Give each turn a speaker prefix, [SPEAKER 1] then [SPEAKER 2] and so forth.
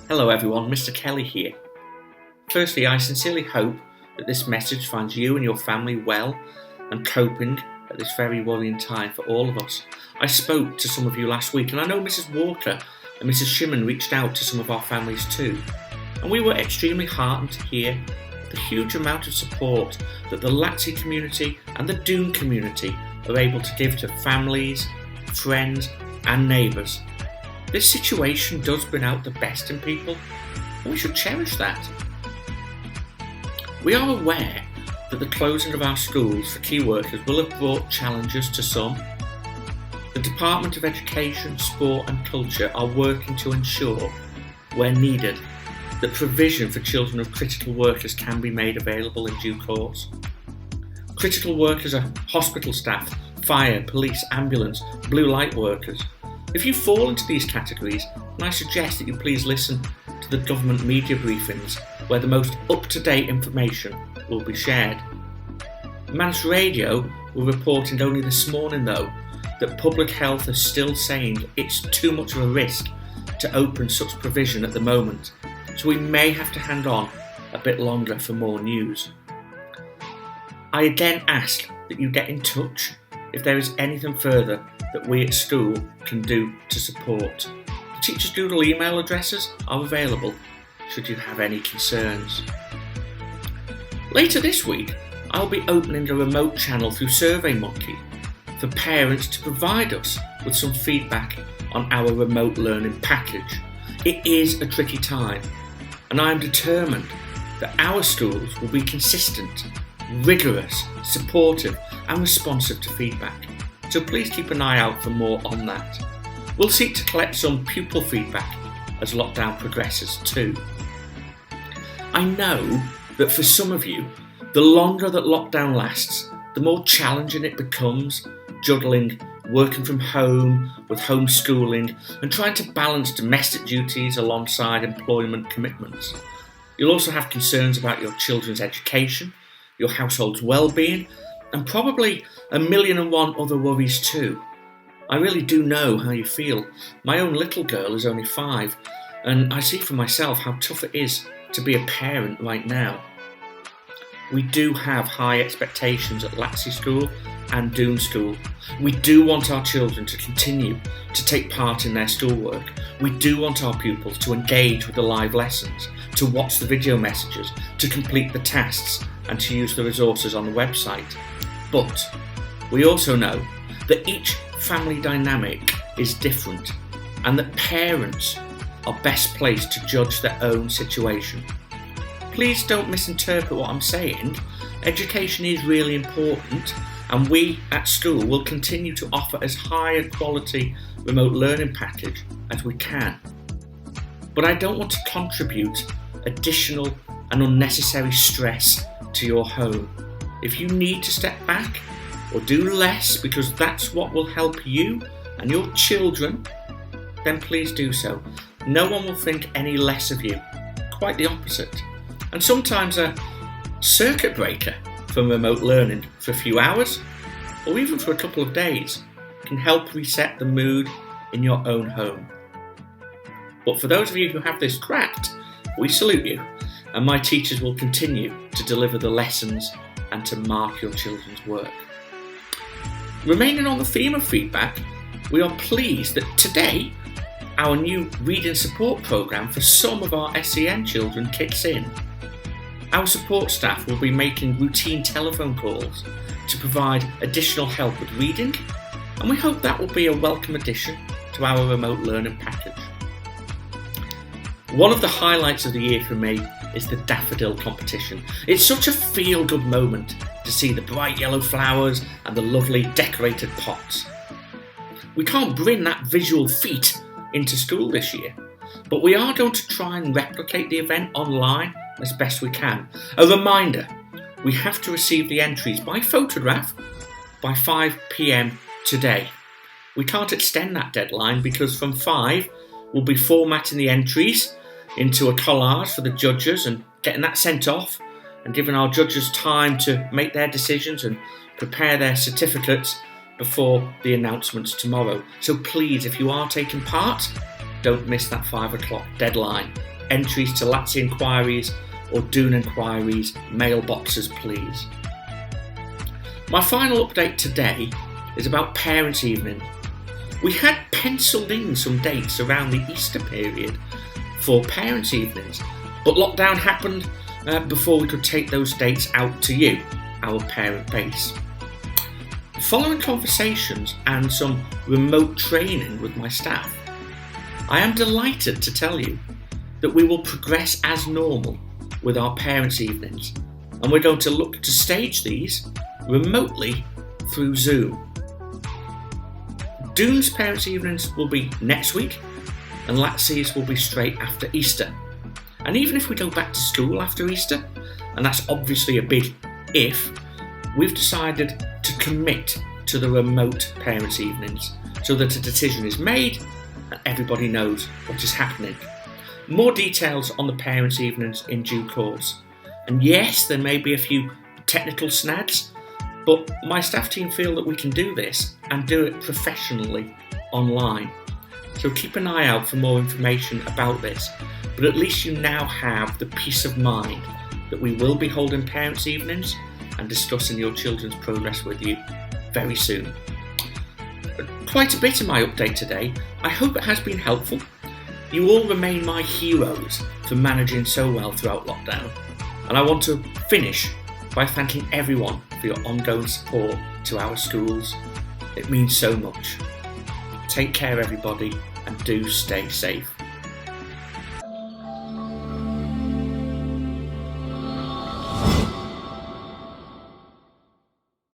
[SPEAKER 1] Hello everyone, Mr. Kelly here. Firstly, I sincerely hope that this message finds you and your family well and coping at this very worrying time for all of us. I spoke to some of you last week, and I know Mrs. Walker and Mrs. Shimon reached out to some of our families too. And we were extremely heartened to hear the huge amount of support that the LATSI community and the Doon community are able to give to families, friends and neighbours. This situation does bring out the best in people, and we should cherish that. We are aware that the closing of our schools for key workers will have brought challenges to some. The Department of Education, Sport and Culture are working to ensure, where needed, that provision for children of critical workers can be made available in due course. Critical workers are hospital staff, fire, police, ambulance, blue light workers. If you fall into these categories, then I suggest that you please listen to the government media briefings where the most up-to-date information will be shared. Manx Radio were reporting only this morning though that Public Health is still saying it's too much of a risk to open such provision at the moment, so we may have to hang on a bit longer for more news. I again ask that you get in touch if there is anything further that we at school can do to support. The Teachers Doodle email addresses are available should you have any concerns. Later this week, I'll be opening a remote channel through SurveyMonkey for parents to provide us with some feedback on our remote learning package. It is a tricky time, and I am determined that our schools will be consistent, rigorous, supportive and responsive to feedback. So please keep an eye out for more on that. We'll seek to collect some pupil feedback as lockdown progresses too. I know that for some of you, the longer that lockdown lasts, the more challenging it becomes, juggling working from home with homeschooling and trying to balance domestic duties alongside employment commitments. You'll also have concerns about your children's education, your household's well-being, and probably 1,000,001 other worries too. I really do know how you feel. My own little girl is only 5, and I see for myself how tough it is to be a parent right now. We do have high expectations at LATSI School and Doon School. We do want our children to continue to take part in their schoolwork. We do want our pupils to engage with the live lessons, to watch the video messages, to complete the tasks and to use the resources on the website. But we also know that each family dynamic is different and that parents are best placed to judge their own situation. Please don't misinterpret what I'm saying. Education is really important, and we at school will continue to offer as high a quality remote learning package as we can. But I don't want to contribute additional and unnecessary stress to your home. If you need to step back or do less because that's what will help you and your children, then please do so. No one will think any less of you. Quite the opposite. And sometimes a circuit breaker from remote learning for a few hours or even for a couple of days can help reset the mood in your own home. But for those of you who have this cracked, we salute you, and my teachers will continue to deliver the lessons and to mark your children's work. Remaining on the theme of feedback, we are pleased that today our new reading support programme for some of our SEN children kicks in. Our support staff will be making routine telephone calls to provide additional help with reading, and we hope that will be a welcome addition to our remote learning package. One of the highlights of the year for me is the daffodil competition. It's such a feel-good moment to see the bright yellow flowers and the lovely decorated pots. We can't bring that visual feat into school this year, but we are going to try and replicate the event online as best we can. A reminder, we have to receive the entries by photograph by 5 p.m. today. We can't extend that deadline because from 5 we'll be formatting the entries into a collage for the judges and getting that sent off and giving our judges time to make their decisions and prepare their certificates before the announcements tomorrow. So please, if you are taking part, don't miss that 5 o'clock deadline. entries to LATSI inquiries or Doon inquiries mailboxes, please. My final update today is about Parents' Evening. We had penciled in some dates around the Easter period for Parents' Evenings, but lockdown happened before we could take those dates out to you, our parent base. Following conversations and some remote training with my staff, I am delighted to tell you that we will progress as normal with our Parents' Evenings, and we're going to look to stage these remotely through Zoom. Doon's Parents' Evenings will be next week, and LATSI's will be straight after Easter. And even if we go back to school after Easter, and that's obviously a big if, we've decided to commit to the remote Parents' Evenings so that a decision is made and everybody knows what is happening. More details on the Parents' Evenings in due course. And yes, there may be a few technical snags, but my staff team feel that we can do this and do it professionally online. So keep an eye out for more information about this, but at least you now have the peace of mind that we will be holding Parents' Evenings and discussing your children's progress with you very soon. Quite a bit of my update today. I hope it has been helpful. You all remain my heroes for managing so well throughout lockdown, and I want to finish by thanking everyone for your ongoing support to our schools. It means so much. Take care, everybody, and do stay safe.